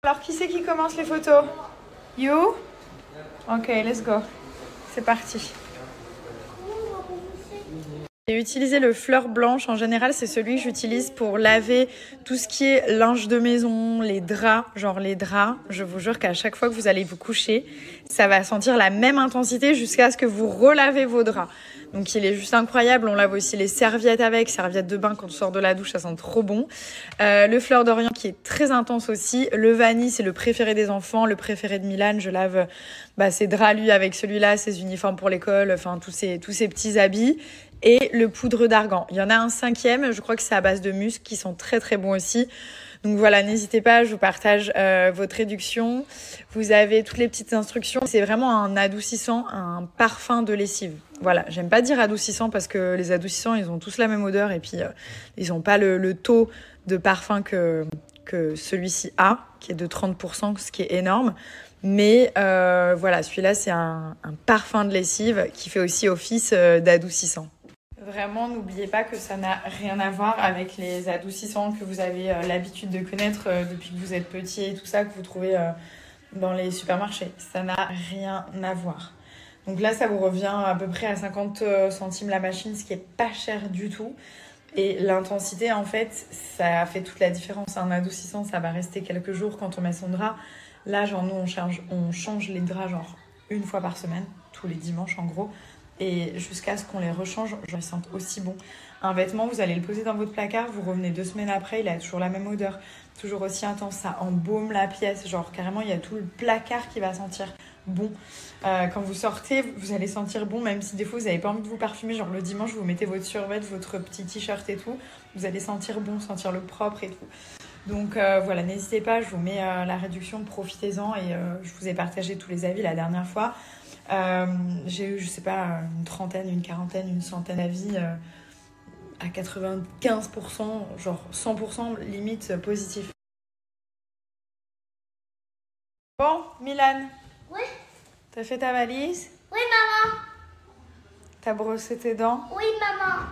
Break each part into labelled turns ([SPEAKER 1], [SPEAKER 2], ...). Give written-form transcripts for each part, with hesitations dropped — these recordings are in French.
[SPEAKER 1] Alors, qui c'est qui commence les photos? You? Ok, let's go. C'est parti. J'ai utilisé le fleur blanche. En général, c'est celui que j'utilise pour laver tout ce qui est linge de maison, les draps. Genre les draps, je vous jure qu'à chaque fois que vous allez vous coucher, ça va sentir la même intensité jusqu'à ce que vous relavez vos draps. Donc il est juste incroyable. On lave aussi les serviettes avec, serviettes de bain quand on sort de la douche, ça sent trop bon. Le fleur d'Orient qui est très intense aussi. Le vanille, c'est le préféré des enfants, le préféré de Milan. Je lave ses draps lui avec celui-là, ses uniformes pour l'école, enfin tous ses petits habits. Et le poudre d'argan. Il y en a un 5e, je crois que c'est à base de musc, qui sont très très bons aussi. Donc voilà, n'hésitez pas, je vous partage votre réduction. Vous avez toutes les petites instructions. C'est vraiment un adoucissant, un parfum de lessive. Voilà, j'aime pas dire adoucissant parce que les adoucissants, ils ont tous la même odeur et puis ils n'ont pas le taux de parfum que celui-ci a, qui est de 30%, ce qui est énorme. Mais voilà, celui-là, c'est un parfum de lessive qui fait aussi office d'adoucissant. Vraiment, n'oubliez pas que ça n'a rien à voir avec les adoucissants que vous avez l'habitude de connaître depuis que vous êtes petit et tout ça, que vous trouvez dans les supermarchés. Ça n'a rien à voir. Donc là, ça vous revient à peu près à 50 centimes la machine, ce qui est pas cher du tout. Et l'intensité, en fait, ça fait toute la différence. Un adoucissant, ça va rester quelques jours quand on met son drap. Là, genre, nous, on change les draps genre une fois par semaine, tous les dimanches en gros. Et jusqu'à ce qu'on les rechange, ils sentent aussi bon. Un vêtement, vous allez le poser dans votre placard, vous revenez 2 semaines après, il a toujours la même odeur, toujours aussi intense, ça embaume la pièce, genre carrément il y a tout le placard qui va sentir bon. Quand vous sortez, vous allez sentir bon, même si des fois vous n'avez pas envie de vous parfumer, genre le dimanche vous mettez votre survêt, votre petit t-shirt et tout, vous allez sentir bon, sentir le propre et tout. Donc voilà, n'hésitez pas, je vous mets la réduction, profitez-en et je vous ai partagé tous les avis la dernière fois. J'ai eu, je sais pas, une trentaine, une quarantaine, une centaine d'avis à 95%, genre 100% limite positif. Bon, Milan.
[SPEAKER 2] Oui.
[SPEAKER 1] T'as fait ta valise?
[SPEAKER 2] Oui, maman.
[SPEAKER 1] T'as brossé tes dents?
[SPEAKER 2] Oui, maman.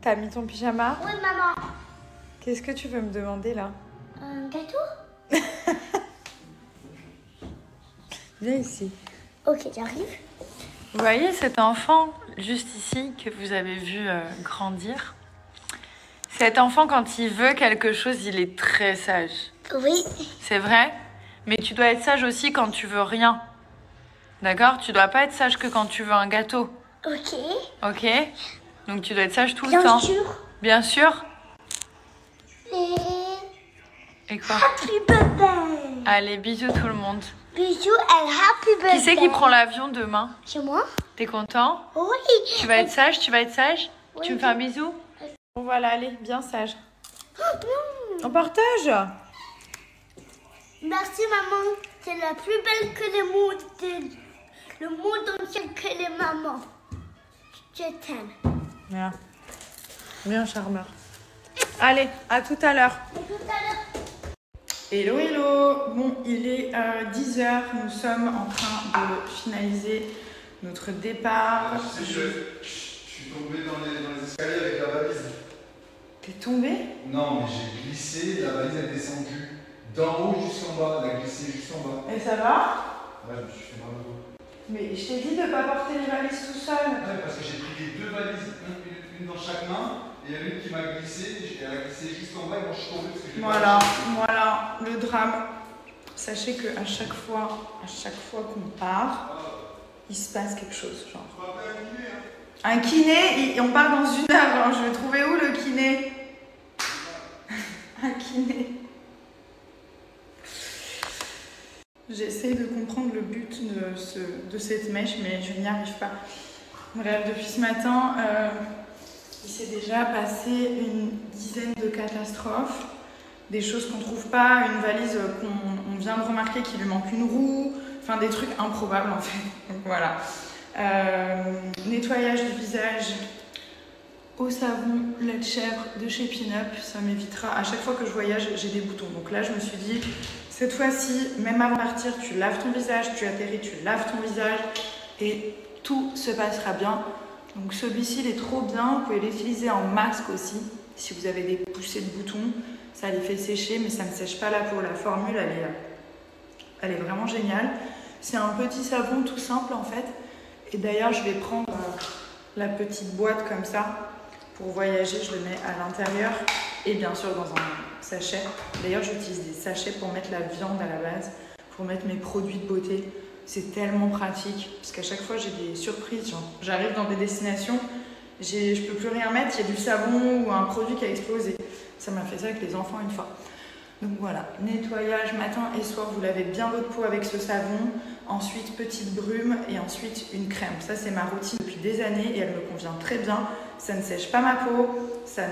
[SPEAKER 1] T'as mis ton pyjama?
[SPEAKER 2] Oui, maman.
[SPEAKER 1] Qu'est-ce que tu veux me demander là?
[SPEAKER 2] Un gâteau?
[SPEAKER 1] Viens ici.
[SPEAKER 2] Ok, j'arrive.
[SPEAKER 1] Vous voyez cet enfant juste ici que vous avez vu grandir? Cet enfant, quand il veut quelque chose, il est très sage.
[SPEAKER 2] Oui.
[SPEAKER 1] C'est vrai? Mais tu dois être sage aussi quand tu veux rien. D'accord? Tu dois pas être sage que quand tu veux un gâteau.
[SPEAKER 2] Ok.
[SPEAKER 1] Ok? Donc tu dois être sage tout
[SPEAKER 2] Bien
[SPEAKER 1] le temps.
[SPEAKER 2] sûr.
[SPEAKER 1] Bien sûr. Et quoi?
[SPEAKER 2] Happy birthday.
[SPEAKER 1] Allez, bisous tout le monde.
[SPEAKER 2] Bisous et happy birthday.
[SPEAKER 1] Qui c'est qui prend l'avion demain?
[SPEAKER 2] C'est moi?
[SPEAKER 1] T'es content?
[SPEAKER 2] Oui.
[SPEAKER 1] Tu vas être sage? Tu vas être sage?
[SPEAKER 2] Oui.
[SPEAKER 1] Tu me fais un bisou? Bon voilà, allez, bien sage.
[SPEAKER 2] Oh, non.
[SPEAKER 1] On partage?
[SPEAKER 2] Merci, maman. C'est la plus belle que le monde. Le monde entier que les mamans. Je t'aime.
[SPEAKER 1] Bien. Bien charmeur. Allez, à tout à l'heure.
[SPEAKER 2] À tout à l'heure.
[SPEAKER 1] Hello, hello. Bon, il est 10h. Nous sommes en train de finaliser notre départ.
[SPEAKER 3] Je suis tombé dans les escaliers avec la valise.
[SPEAKER 1] T'es tombé?
[SPEAKER 3] Non, mais j'ai glissé, la valise est descendue d'en haut jusqu'en bas. Elle a glissé jusqu'en bas.
[SPEAKER 1] Et ça va?
[SPEAKER 3] Ouais, je me suis fait mal au dos.
[SPEAKER 1] Mais je t'ai dit de ne pas porter les valises tout seul.
[SPEAKER 3] Ouais, parce que j'ai pris les 2 valises, une dans chaque main, et il y en a une qui m'a glissé, elle a glissé jusqu'en bas et moi je suis tombé parce que j'ai
[SPEAKER 1] Voilà, le drame. Sachez qu'à chaque fois qu'on part, il se passe quelque chose. Genre.
[SPEAKER 3] On va pas un kiné, hein.
[SPEAKER 1] Un kiné, on part dans 1 heure. Genre, je vais trouver où le kiné? Un kiné. J'essaie de comprendre le but de cette mèche, mais je n'y arrive pas. Bref, depuis ce matin, il s'est déjà passé une dizaine de catastrophes. Des choses qu'on ne trouve pas, une valise qu'on vient de remarquer qu'il lui manque une roue, enfin des trucs improbables en fait. Donc voilà. Nettoyage du visage au savon lait de chèvre de chez Pin-Up, ça m'évitera. À chaque fois que je voyage, j'ai des boutons. Donc là, je me suis dit, cette fois-ci, même avant de partir, tu laves ton visage, tu atterris, tu laves ton visage et tout se passera bien. Donc celui-ci, il est trop bien. Vous pouvez l'utiliser en masque aussi, si vous avez des poussées de boutons. Ça les fait sécher, mais ça ne sèche pas la peau. La formule, elle est vraiment géniale. C'est un petit savon tout simple en fait. Et d'ailleurs, je vais prendre la petite boîte comme ça pour voyager. Je le mets à l'intérieur et bien sûr dans un sachet. D'ailleurs, j'utilise des sachets pour mettre la viande à la base, pour mettre mes produits de beauté. C'est tellement pratique parce qu'à chaque fois, j'ai des surprises. Genre, j'arrive dans des destinations, je peux plus rien mettre. Il y a du savon ou un produit qui a explosé. Ça m'a fait ça avec les enfants une fois. Donc voilà, nettoyage matin et soir, vous lavez bien votre peau avec ce savon. Ensuite, petite brume et ensuite une crème. Ça, c'est ma routine depuis des années et elle me convient très bien. Ça ne sèche pas ma peau, ça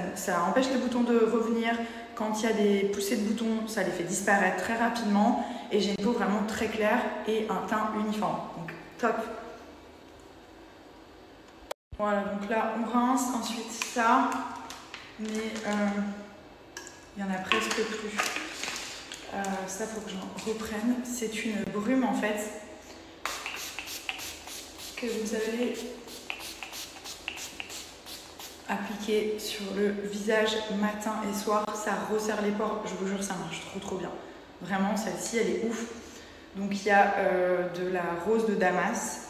[SPEAKER 1] empêche les boutons de revenir. Quand il y a des poussées de boutons, ça les fait disparaître très rapidement. Et j'ai une peau vraiment très claire et un teint uniforme. Donc, top. Voilà, donc là, on rince. Ensuite, ça. Mais il n'y en a presque plus. Ça, faut que j'en reprenne. C'est une brume, en fait, que vous allez appliquer sur le visage matin et soir. Ça resserre les pores. Je vous jure, ça marche trop bien. Vraiment, celle-ci, elle est ouf. Donc, il y a de la rose de Damas.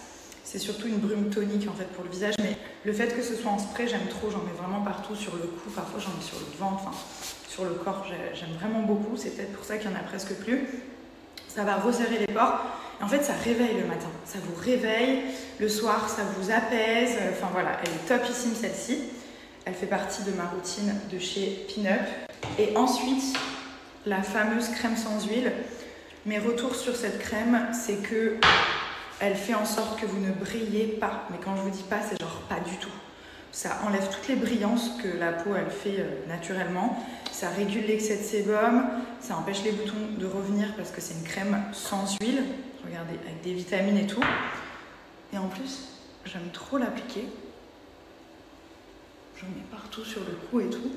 [SPEAKER 1] C'est surtout une brume tonique, en fait, pour le visage. Mais le fait que ce soit en spray, j'aime trop. J'en mets vraiment partout sur le cou. Parfois, j'en mets sur le ventre, enfin, sur le corps. J'aime vraiment beaucoup. C'est peut-être pour ça qu'il n'y en a presque plus. Ça va resserrer les pores. Et en fait, ça réveille le matin. Ça vous réveille. Le soir, ça vous apaise. Enfin, voilà, elle est topissime, celle-ci. Elle fait partie de ma routine de chez Pin-Up. Et ensuite, la fameuse crème sans huile. Mes retours sur cette crème, c'est que elle fait en sorte que vous ne brillez pas. Mais quand je vous dis pas, c'est genre pas du tout. Ça enlève toutes les brillances que la peau elle fait naturellement. Ça régule l'excès de sébum. Ça empêche les boutons de revenir parce que c'est une crème sans huile. Regardez, avec des vitamines et tout. Et en plus, j'aime trop l'appliquer. J'en mets partout sur le cou et tout.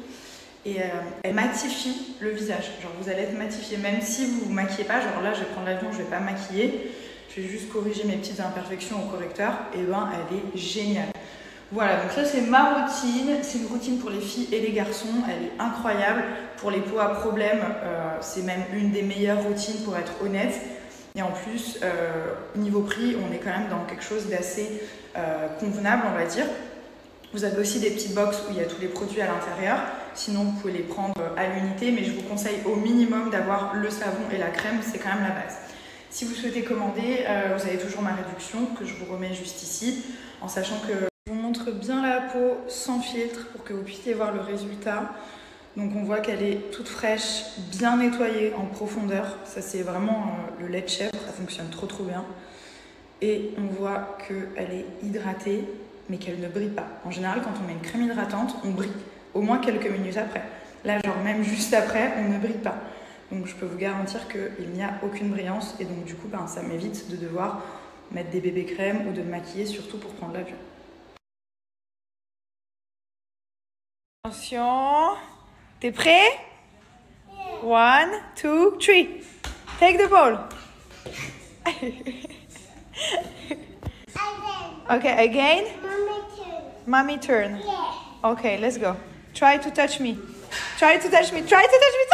[SPEAKER 1] Et elle matifie le visage. Genre vous allez être matifié. Même si vous ne vous maquillez pas, genre là je vais prendre l'avion, je ne vais pas maquiller. Je vais juste corriger mes petites imperfections au correcteur. Et ben elle est géniale. Voilà, donc ça c'est ma routine. C'est une routine pour les filles et les garçons. Elle est incroyable. Pour les peaux à problème, c'est même une des meilleures routines pour être honnête. Et en plus, niveau prix, on est quand même dans quelque chose d'assez convenable, on va dire. Vous avez aussi des petites box où il y a tous les produits à l'intérieur. Sinon, vous pouvez les prendre à l'unité. Mais je vous conseille au minimum d'avoir le savon et la crème. C'est quand même la base. Si vous souhaitez commander, vous avez toujours ma réduction que je vous remets juste ici. En sachant que je vous montre bien la peau sans filtre pour que vous puissiez voir le résultat. Donc on voit qu'elle est toute fraîche, bien nettoyée en profondeur. Ça c'est vraiment le lait de chèvre, ça fonctionne trop bien. Et on voit qu'elle est hydratée, mais qu'elle ne brille pas. En général, quand on met une crème hydratante, on brille, au moins quelques minutes après. Là, genre même juste après, on ne brille pas. Donc je peux vous garantir qu'il n'y a aucune brillance. Et donc du coup, ça m'évite de devoir mettre des bébés crèmes ou de me maquiller, surtout pour prendre l'avion. Attention, t'es prêt? 1, 2, 3. Take the ball. Okay, again? Mommy turn.
[SPEAKER 2] Yeah.
[SPEAKER 1] Okay, let's go. Try to touch me. Try to touch me. Try to touch me.